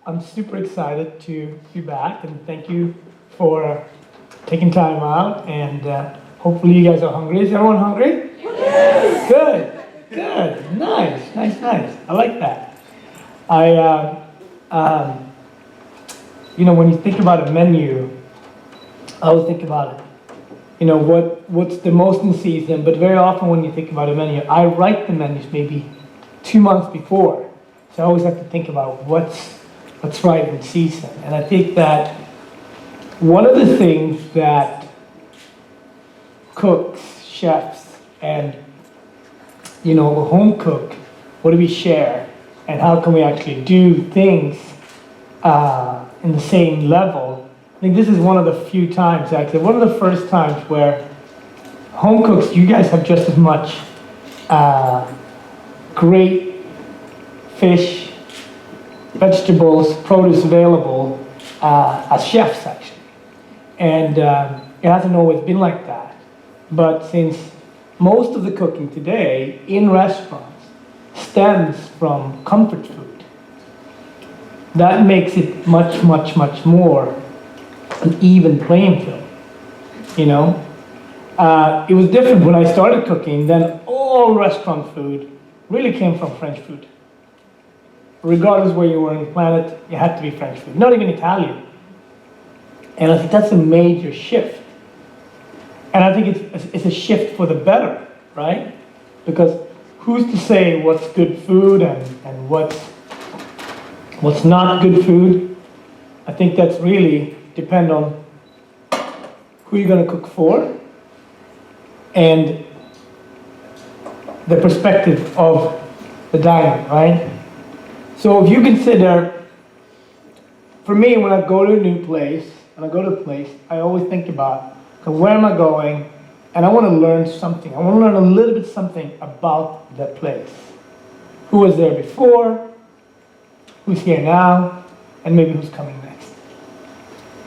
I'm super excited to be back, and thank you for taking time out. And hopefully, you guys are hungry. Is everyone hungry? Yes. Good. Nice. I like that. When you think about a menu, I always think about what's the most in season. But very often, when you think about a menu, I write the menus maybe 2 months before. So I always have to think about what's right in season. And I think that one of the things that cooks, chefs, and a home cook, what do we share, and how can we actually do things in the same level? I think this is one of the few times, actually, one of the first times where home cooks, you guys have just as much great fish, vegetables, produce available as chefs, actually. And it hasn't always been like that. But since most of the cooking today in restaurants stems from comfort food, that makes it much more an even playing field, It was different when I started cooking. Then all restaurant food really came from French food. Regardless where you were on the planet, it had to be French food, not even Italian. And I think that's a major shift. And I think it's a shift for the better, right? Because who's to say what's good food and what's not good food? I think that's really depend on who you're going to cook for and the perspective of the diner, right? So if you consider, for me, when I go to a new place, I always think about, okay, where am I going? And I want to learn something. I want to learn a little bit something about that place. Who was there before? Who's here now? And maybe who's coming next.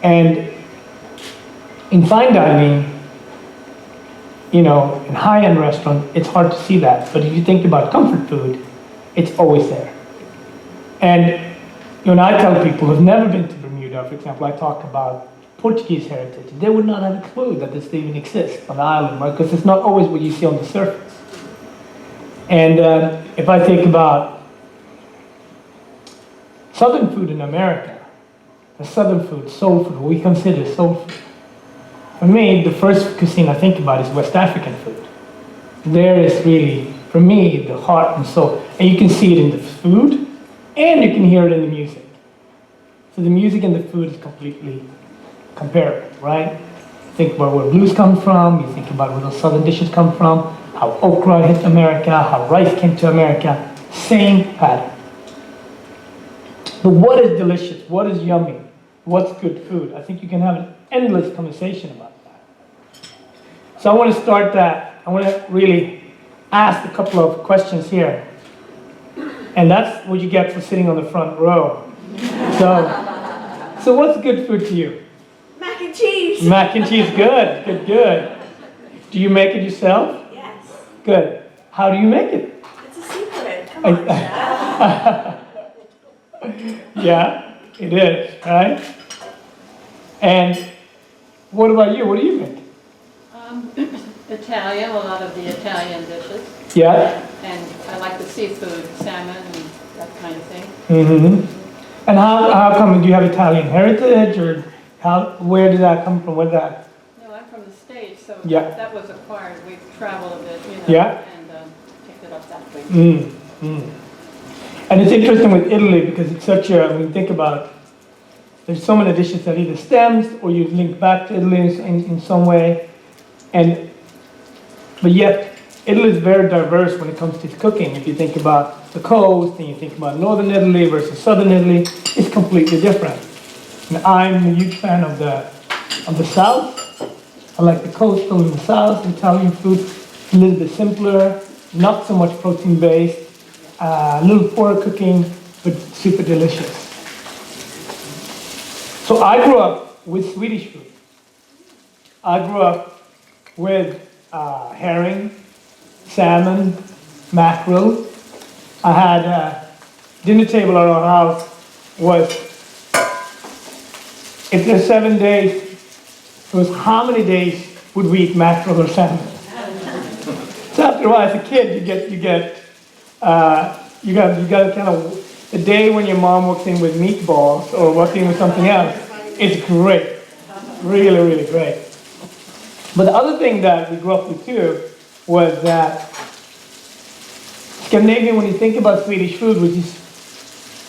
And in fine dining, in high-end restaurant, it's hard to see that. But if you think about comfort food, it's always there. And when I tell people who've never been to Bermuda, for example, I talk about Portuguese heritage. They would not have a clue that this even exists on the island, right? Because it's not always what you see on the surface. And if I think about Southern food in America, the Southern food, soul food, what we consider soul food. For me, the first cuisine I think about is West African food. There is really, for me, the heart and soul. And you can see it in the food, and you can hear it in the music. So the music and the food is completely comparable, right? Think about where blues come from, you think about where those southern dishes come from, how okra hit America, how rice came to America, same pattern. But what is delicious? What is yummy? What's good food? I think you can have an endless conversation about that. So I want to start that. I want to really ask a couple of questions here. And that's what you get for sitting on the front row. So what's good food to you? Mac and cheese. Mac and cheese, good. Do you make it yourself? Yes. Good. How do you make it? It's a secret. Come on, Chef. Yeah, it is, right? And what about you? What do you make? Italian, a lot of the Italian dishes. Yeah. And I like the seafood, salmon and that kind of thing. Mm-hmm. And how come, do you have Italian heritage, or where did that come from? Where did that? No, I'm from the States, so Yeah. that was acquired. We've traveled a bit, Yeah. and picked it up that way. Mm-hmm. And it's interesting with Italy because it's such think about it. There's so many dishes that either stems or you link back to Italy in some way. But yet, Italy is very diverse when it comes to cooking. If you think about the coast and you think about northern Italy versus southern Italy, it's completely different. And I'm a huge fan of the south. I like the coastal in the south, Italian food, a little bit simpler, not so much protein-based, a little poorer cooking, but super delicious. So I grew up with Swedish food. I grew up with herring, salmon, mackerel. I had dinner table at our house was If there's 7 days, it was how many days would we eat mackerel or salmon? So after a while, as a kid, you got kind of, the day when your mom walks in with meatballs or walks in with something else, it's great. Really, really great. But the other thing that we grew up with too was that Scandinavia, when you think about Swedish food, which is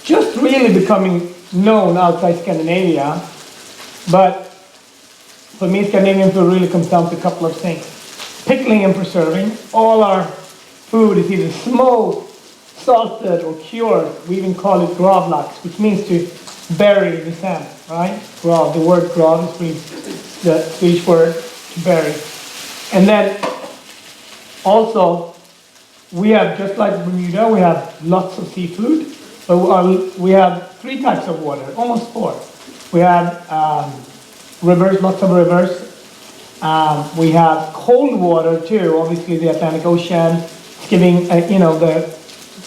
just really becoming known outside Scandinavia, but for me, Scandinavian food really comes down to a couple of things. Pickling and preserving. All our food is either smoked, salted, or cured. We even call it gravlax, which means to bury the salmon, right? Grav, the word grav is really the Swedish word to bury. And then also, we have, just like Bermuda, we have lots of seafood, but we have 3 types of water, almost 4. We have rivers, lots of rivers. We have cold water too, obviously the Atlantic Ocean, it's giving,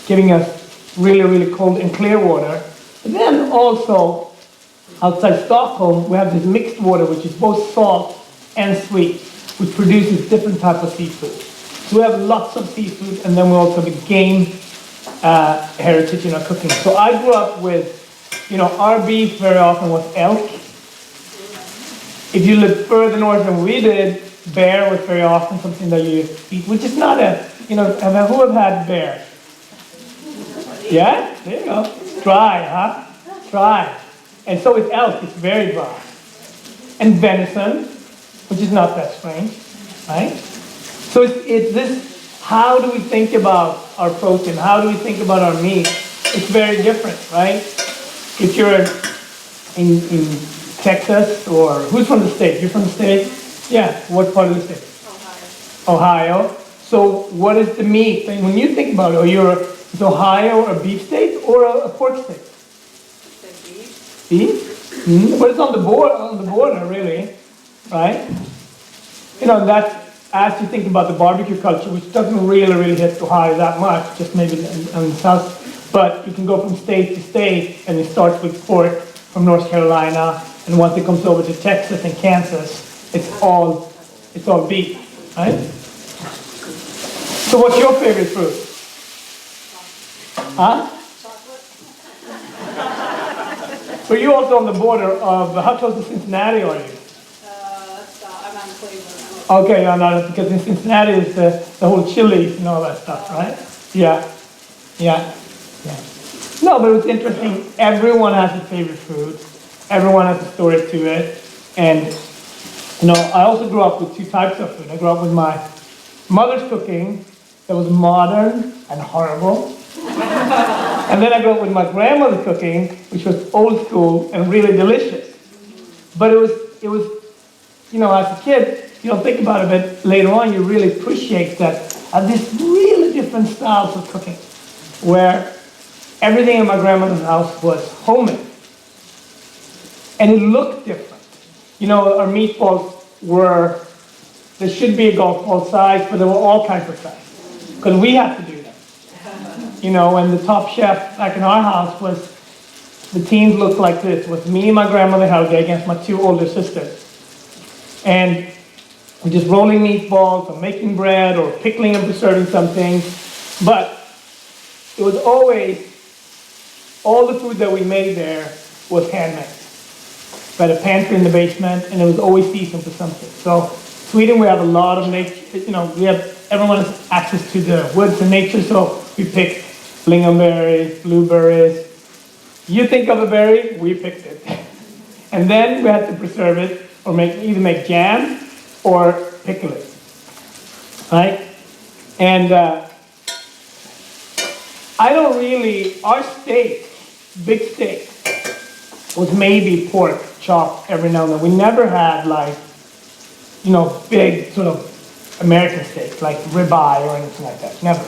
giving us really, really cold and clear water. But then also, outside Stockholm, we have this mixed water, which is both salt and sweet, which produces different types of seafood. So we have lots of seafood, and then we also have a game heritage in our cooking. So I grew up with, our beef very often was elk. If you live further north than we did, bear was very often something that you eat, which is not who have had bear? Yeah? There you go. It's dry, huh? Dry. And so is elk, it's very dry. And venison, which is not that strange, right? So it's this, how do we think about our protein? How do we think about our meat? It's very different, right? If you're in Texas, or who's from the state? You're from the state? Yeah, what part of the state? Ohio. So what is the meat? And when you think about it, is Ohio a beef state or a pork state? Beef? Mm-hmm. But it's on the border, really, right? That's, as you think about the barbecue culture, which doesn't really hit Ohio that much, just maybe in the south, but you can go from state to state, and it starts with pork from North Carolina, and once it comes over to Texas and Kansas, it's all beef, right? So what's your favorite fruit? Huh? But you're also on the border of, how close to Cincinnati are you? I'm on Cleveland. Okay, no, because in Cincinnati is the whole chilies and all that stuff, right? Yeah. No, but it's interesting. Everyone has a favorite food. Everyone has a story to it. And, I also grew up with 2 types of food. I grew up with my mother's cooking that was modern and horrible. And then I grew up with my grandmother's cooking, which was old school and really delicious. But it was, as a kid, you don't think about it, but later on you really appreciate that these really different styles of cooking, where everything in my grandmother's house was homemade. And it looked different. Our meatballs there should be a golf ball size, but there were all kinds of sizes, because we had to do them. And the top chef back in our house the teams looked like this. It was me and my grandmother Helga against my 2 older sisters. And we're just rolling meatballs or making bread or pickling and preserving something. But it was always, all the food that we made there was handmade. We had a pantry in the basement, and it was always seasoned for something. So Sweden, we have a lot of nature, everyone has access to the woods and nature, so we picked lingonberries, blueberries. You think of a berry, we picked it. And then we had to preserve it, or either make jam or pickle it, right? And our steak, big steak, was maybe pork chopped every now and then. We never had big sort of American steaks, like ribeye or anything like that. Never.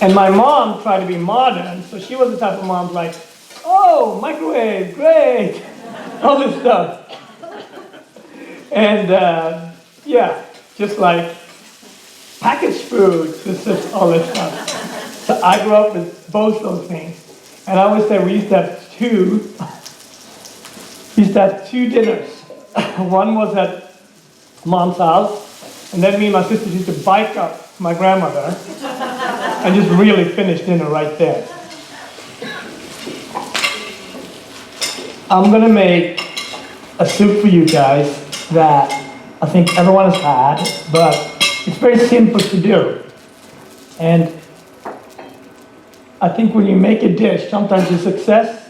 And my mom tried to be modern, so she was the type of mom like, oh, microwave, great, all this stuff. And just like packaged food, just all this stuff. So I grew up with both those things. And I always say we used to have two dinners. One was at mom's house, and then me and my sisters used to bike up to my grandmother and just really finish dinner right there. I'm gonna make a soup for you guys that I think everyone has had, but it's very simple to do. And I think when you make a dish, sometimes the success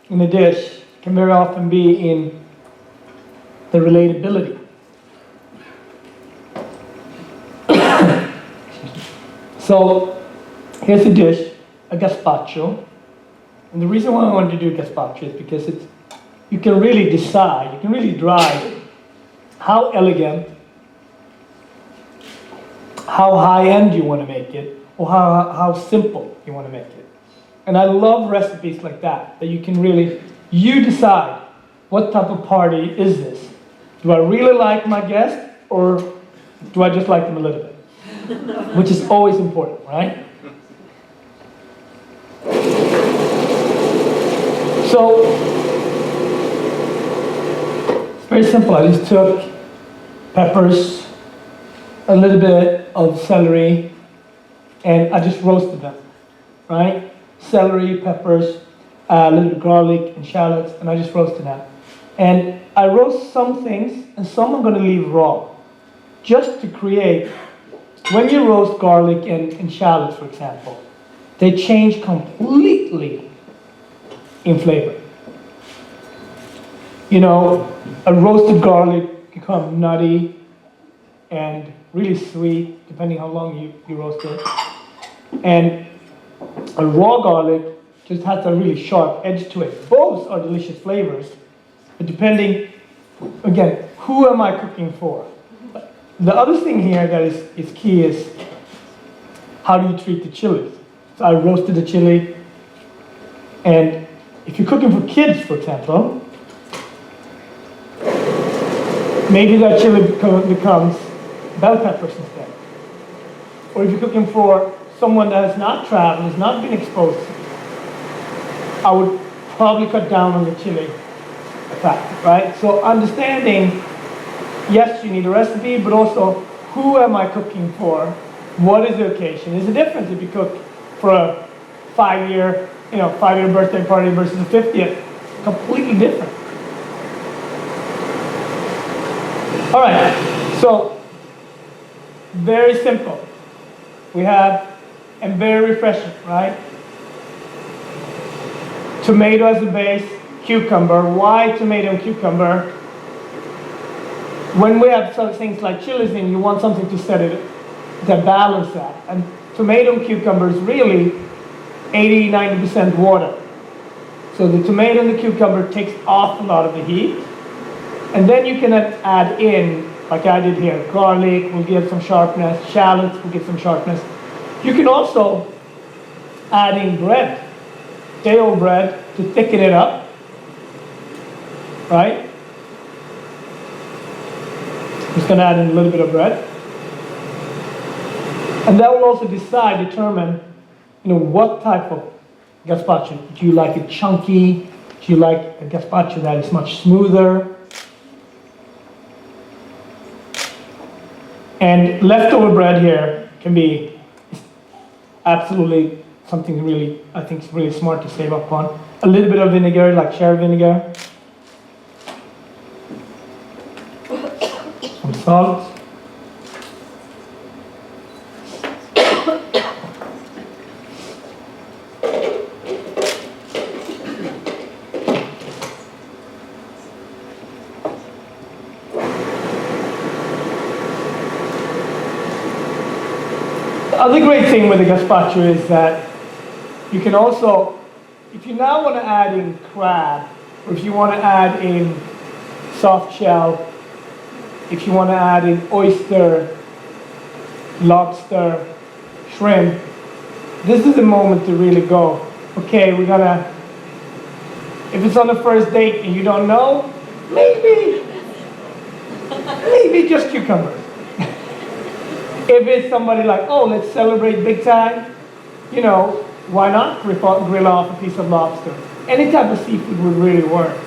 in a dish can very often be in the relatability. So here's a dish, a gazpacho. And the reason why I wanted to do gazpacho is because you can really decide, you can really drive how elegant, how high-end you want to make it, or how simple you want to make it. And I love recipes like that you can really, you decide what type of party is this. Do I really like my guest, or do I just like them a little bit? Which is always important, right? So, it's very simple. I just took peppers, a little bit of celery, and I just roasted them, right? Celery, peppers, a little bit of garlic and shallots, and I just roasted them. And I roast some things, and some I'm going to leave raw, just to create. When you roast garlic and shallots, for example, they change completely in flavor. You know, a roasted garlic becomes nutty and really sweet, depending how long you roast it. And a raw garlic just has a really sharp edge to it. Both are delicious flavors, but depending, again, who am I cooking for? The other thing here that is key is how do you treat the chilies? So I roasted the chili, and if you're cooking for kids, for example, maybe that chili becomes bell peppers instead. Or if you're cooking for someone that has not traveled, has not been exposed, I would probably cut down on the chili effect, right? So understanding, yes, you need a recipe, but also who am I cooking for? What is the occasion? There's a difference if you cook for a 5-year birthday party versus a 50th. Completely different. All right, so very simple. We have, and very refreshing, right? Tomato as a base, cucumber. Why tomato and cucumber? When we have some things like chilies in, you want something to set it, to balance that. And tomato and cucumber is really 80-90% water. So the tomato and the cucumber takes off a lot of the heat. And then you can add in, like I did here, garlic will give some sharpness, shallots will give some sharpness. You can also add in bread, day-old bread, to thicken it up, right? Just going to add in a little bit of bread. And that will also determine, what type of gazpacho. Do you like it chunky? Do you like a gazpacho that is much smoother? And leftover bread here can be absolutely something really, I think, is really smart to save up on. A little bit of vinegar, like cherry vinegar. Some salt. The other great thing with the gazpacho is that you can also, if you now want to add in crab, or if you want to add in soft shell, if you want to add in oyster, lobster, shrimp, this is the moment to really go, okay, we're gonna, if it's on the first date and you don't know, maybe just cucumbers. If it's somebody like, oh, let's celebrate big time, why not grill off a piece of lobster? Any type of seafood would really work.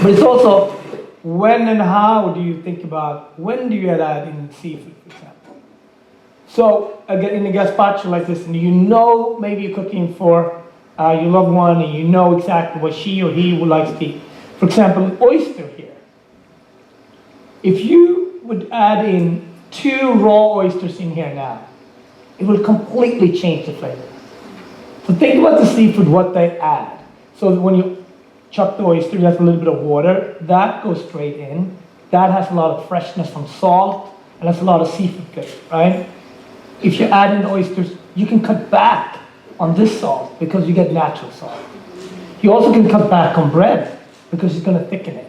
But it's also when and how do you think about, when do you add in seafood, for example? So again, in a gazpacho like this, and you know maybe you're cooking for your loved one and you know exactly what she or he would like to eat. For example, an oyster here. If you would add in 2 raw oysters in here now, it will completely change the flavor. So think about the seafood, what they add. So when you chuck the oyster, you have a little bit of water, that goes straight in. That has a lot of freshness from salt, and that's a lot of seafood flavor, right? If you add in oysters, you can cut back on this salt because you get natural salt. You also can cut back on bread because it's going to thicken it.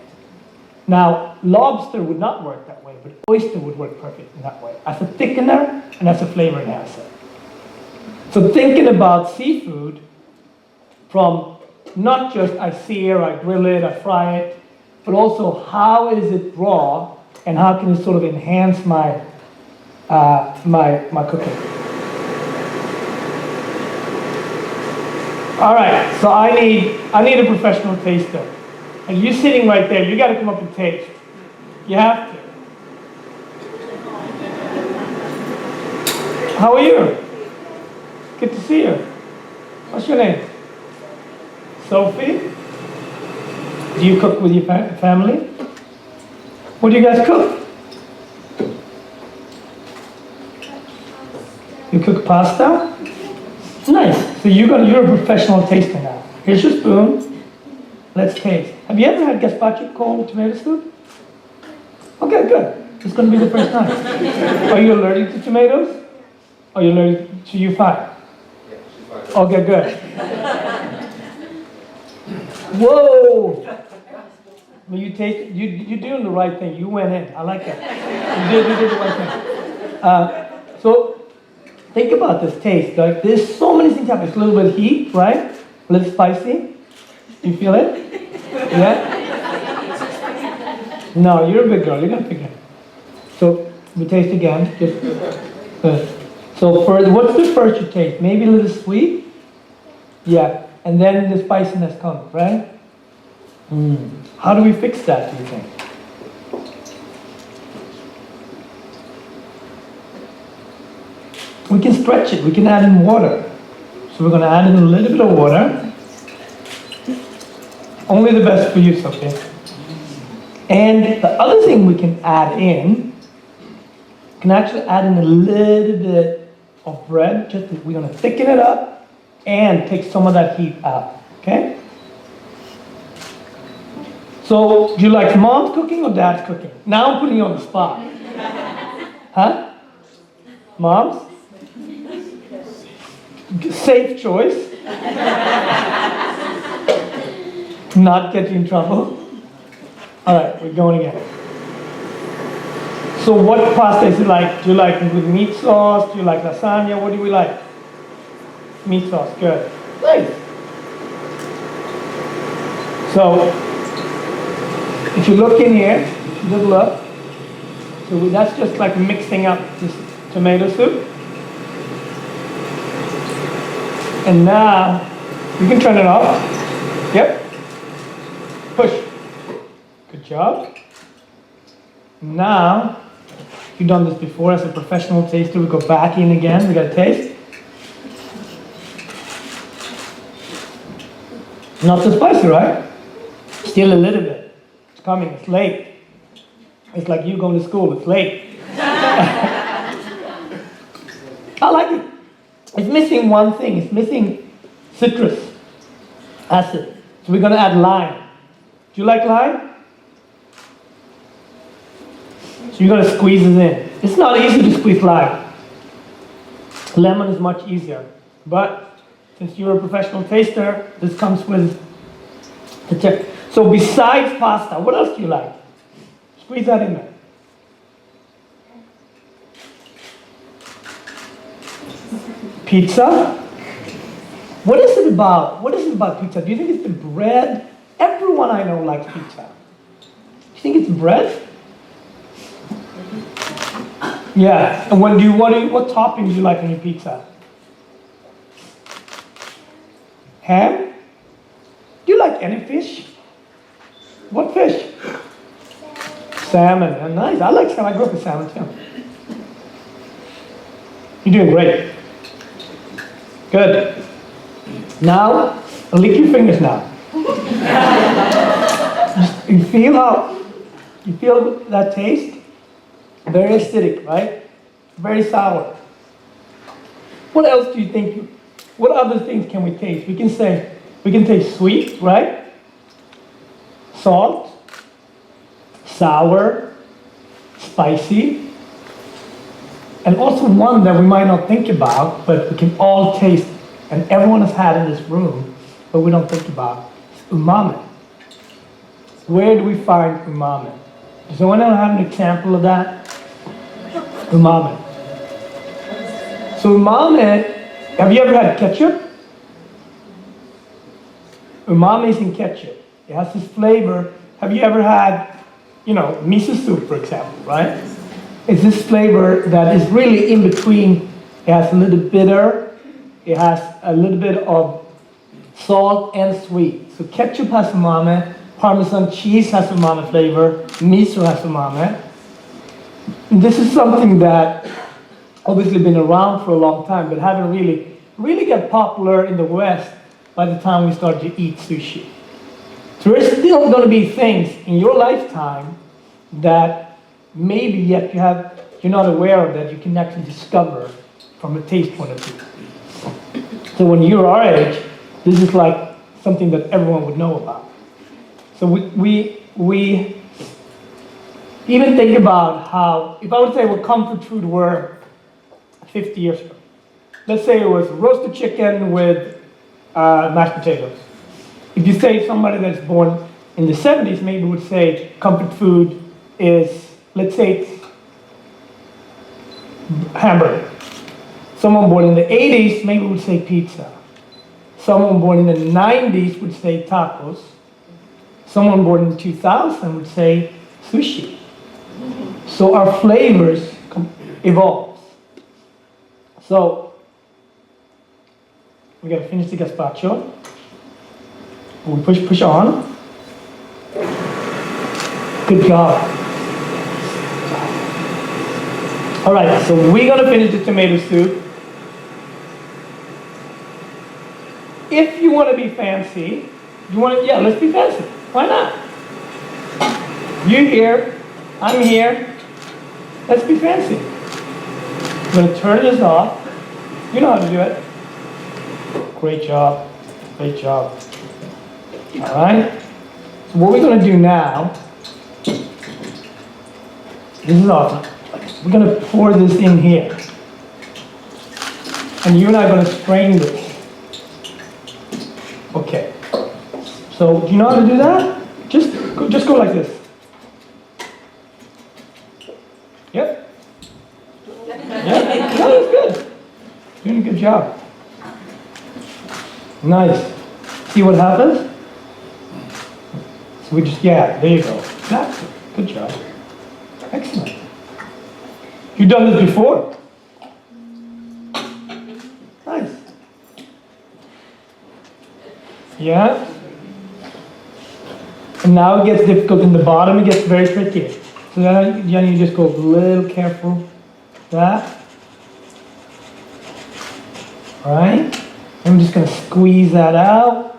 Now, lobster would not work that way, but oyster would work perfect in that way, as a thickener and as a flavor enhancer. So thinking about seafood from not just I sear, I grill it, I fry it, but also how is it raw and how can it sort of enhance my my cooking. All right, so I need a professional taster. And you sitting right there, you got to come up and taste. You have to. How are you? Good to see you. What's your name? Sophie? Do you cook with your family? What do you guys cook? You cook pasta? Nice. So you're a professional taster now. Here's your spoon. Let's taste. Have you ever had gazpacho cold tomato soup? Okay, good. It's going to be the first time. Are you allergic to tomatoes? Are you allergic to you fine? Yeah, she's fine. Okay, good. Whoa! Well, you're doing the right thing. You went in. I like that. You did the right thing. So think about this taste. Like there's so many things happening. It's a little bit of heat, right? A little spicy. You feel it? Yeah? No, you're a big girl. You're gonna figure it. So we taste again. Just good. So what's the first you taste? Maybe a little sweet? Yeah. And then the spiciness comes, right? How do we fix that, do you think? We can stretch it. We can add in water. So we're going to add in a little bit of water. Only the best for you, Sophie. And the other thing we can add in, we can actually add in a little bit of bread. We're going to thicken it up and take some of that heat out. Okay? So, do you like mom's cooking or dad's cooking? Now I'm putting you on the spot. Huh? Mom's? Safe choice. Not get you in trouble. All right, we're going again. So what pasta is it like? Do you like it with meat sauce? Do you like lasagna? What do we like? Meat sauce, good. Nice. So, if you look in here, good look. So that's just like mixing up this tomato soup. And now, you can turn it off. Yep. Push. Good job. Now, you've done this before as a professional taster. We go back in again. We got to taste. Not so spicy, right? Still a little bit. It's coming. It's late. It's like you going to school. It's late. I like it. It's missing one thing. It's missing citrus acid. So we're going to add lime. Do you like lime? So you're going to squeeze it in. It's not easy to squeeze lime. Lemon is much easier. But since you're a professional taster, this comes with the tip. So besides pasta, what else do you like? Squeeze that in there. Pizza? What is it about? What is it about pizza? Do you think it's the bread? Everyone I know likes pizza. Do you think it's bread? Yeah. And what topping do you like on your pizza? Ham? Do you like any fish? What fish? Salmon. Oh, nice. I like salmon. I grew up with salmon too. You're doing great. Good. Now, lick your fingers now. You feel that taste? Very acidic, right? Very sour. What else do you think? What other things can we taste? We can taste sweet, right? Salt, sour, spicy, and also one that we might not think about, but we can all taste, and everyone has had in this room, but we don't think about, is umami. Where do we find umami? Does anyone have an example of that? Umami. So umami, have you ever had ketchup? Umami is in ketchup. It has this flavor. Have you ever had, miso soup, for example, right? It's this flavor that is really in between. It has a little bitter. It has a little bit of salt and sweet. So ketchup has umami. Parmesan cheese has umami flavor. Miso has umami. And this is something that obviously been around for a long time, but haven't really got popular in the West by the time we started to eat sushi. So there's still going to be things in your lifetime that maybe yet you're not aware of, that you can actually discover from a taste point of view. So when you're our age, this is like something that everyone would know about. So we even think about how, if I would say what comfort food were 50 years ago. Let's say it was roasted chicken with mashed potatoes. If you say somebody that's born in the 70s, maybe would say comfort food is, let's say it's hamburger. Someone born in the 80s maybe would say pizza. Someone born in the 90s would say tacos. Someone born in 2000 would say sushi. So our flavors evolve. So we gotta finish the gazpacho. We push on. Good job. All right, so we're gonna finish the tomato soup. If you want to be fancy, let's be fancy. Why not? You're here, I'm here. Let's be fancy. I'm gonna turn this off. You know how to do it. Great job. Great job. All right. So what we're gonna do now, this is awesome. We're gonna pour this in here. And you and I are gonna strain this. Okay. So do you know how to do that? Just go like this. Yep. Yeah, no, that's good. Doing a good job. Nice. See what happens? So we just, there you go. That's it. Good job. Excellent. You've done this before. Nice. Yeah. And now it gets difficult in the bottom. It gets very tricky. So then you just go a little careful. That. All right. I'm just going to squeeze that out.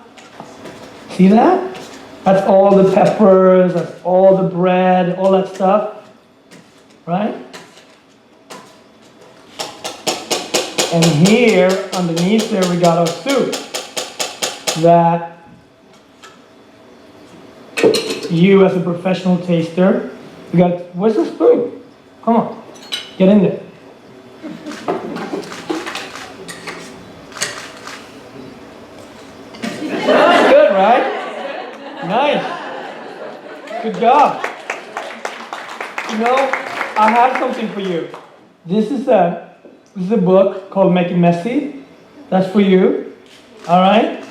See that? That's all the peppers, that's all the bread, all that stuff. Right? And here, underneath there, we got our soup. That you, as a professional taster, we got, where's the spoon? Come on, get in there. Good, right? Nice. Good job. You know, I have something for you. This is a book called Make It Messy. That's for you. All right?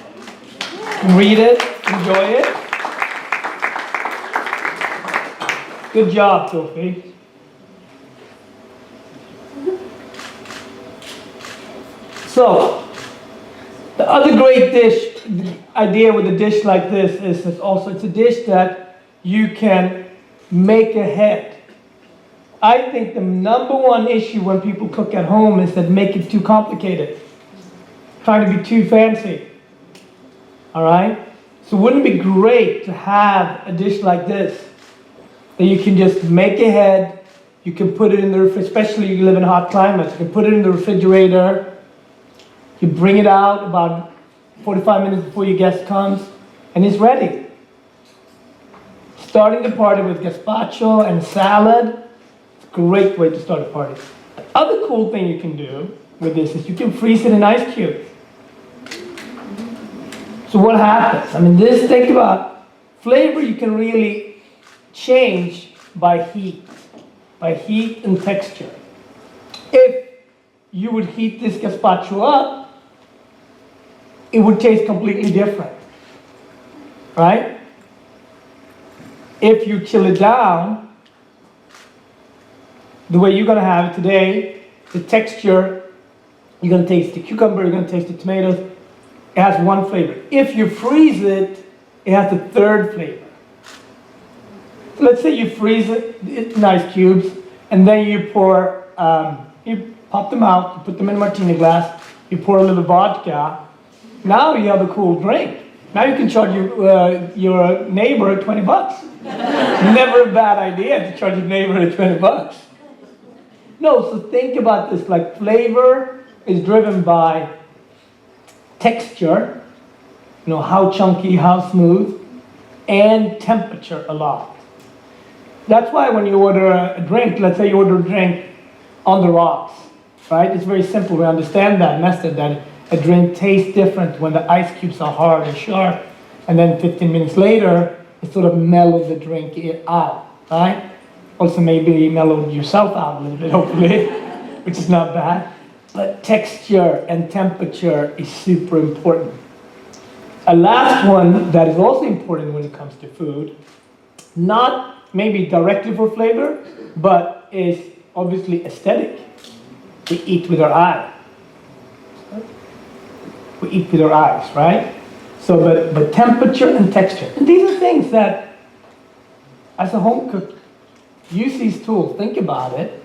Read it, enjoy it. Good job, Sophie. So, the other great dish the idea with a dish like this is it's also, it's a dish that you can make ahead. I think the number one issue when people cook at home is that make it too complicated. Trying to be too fancy. All right? So wouldn't it be great to have a dish like this that you can just make ahead, you can put it in the refrigerator, especially if you live in hot climates, you can put it in the refrigerator, you bring it out about 45 minutes before your guest comes, and it's ready. Starting the party with gazpacho and salad, it's a great way to start a party. The other cool thing you can do with this is you can freeze it in ice cubes. So what happens? I mean, this, think about flavor you can really change by heat and texture. If you would heat this gazpacho up, it would taste completely different, right? If you chill it down, the way you're gonna have it today, the texture, you're gonna taste the cucumber, you're gonna taste the tomatoes, it has one flavor. If you freeze it, it has the third flavor. So let's say you freeze it in ice cubes, and then you pour, you pop them out, you put them in a martini glass, you pour a little vodka. Now you have a cool drink. Now you can charge your neighbor 20 bucks. Never a bad idea to charge your neighbor 20 bucks. No, so think about this, like flavor is driven by texture, you know, how chunky, how smooth, and temperature a lot. That's why when you order a drink, let's say you order a drink on the rocks, right? It's very simple. We understand that method, that a drink tastes different when the ice cubes are hard and sharp, and then 15 minutes later, it sort of mellows the drink out, right? Also maybe mellowed yourself out a little bit, hopefully, which is not bad. But texture and temperature is super important. A last one that is also important when it comes to food, not maybe directly for flavor, but is obviously aesthetic. We eat with our eyes. We eat with our eyes, right? So, but temperature and texture. And these are things that, as a home cook, use these tools, think about it.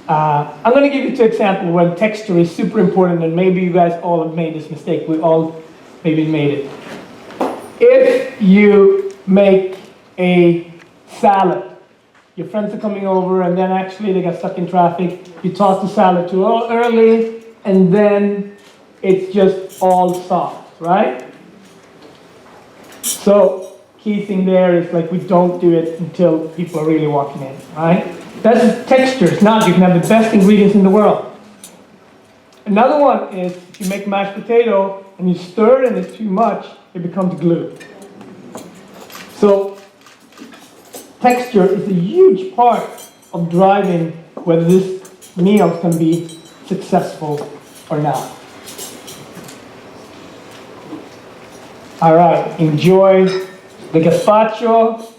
I'm going to give you 2 examples where texture is super important, and maybe you guys all have made this mistake. We all maybe made it. If you make a salad, your friends are coming over, and then actually they got stuck in traffic, you toss the salad too early, and then it's just all soft, right? So, key thing there is like we don't do it until people are really walking in, right? That's texture. It's not. You can have the best ingredients in the world. Another one is if you make mashed potato and you stir it and it's too much, it becomes glue. So texture is a huge part of driving whether this meal is going to be successful or not. All right, enjoy the gazpacho.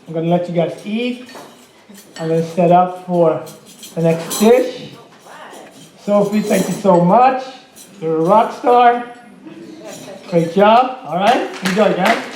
I'm going to let you guys eat. I'm going to set up for the next dish. Sophie, thank you so much. You're a rock star. Great job. All right, enjoy, guys.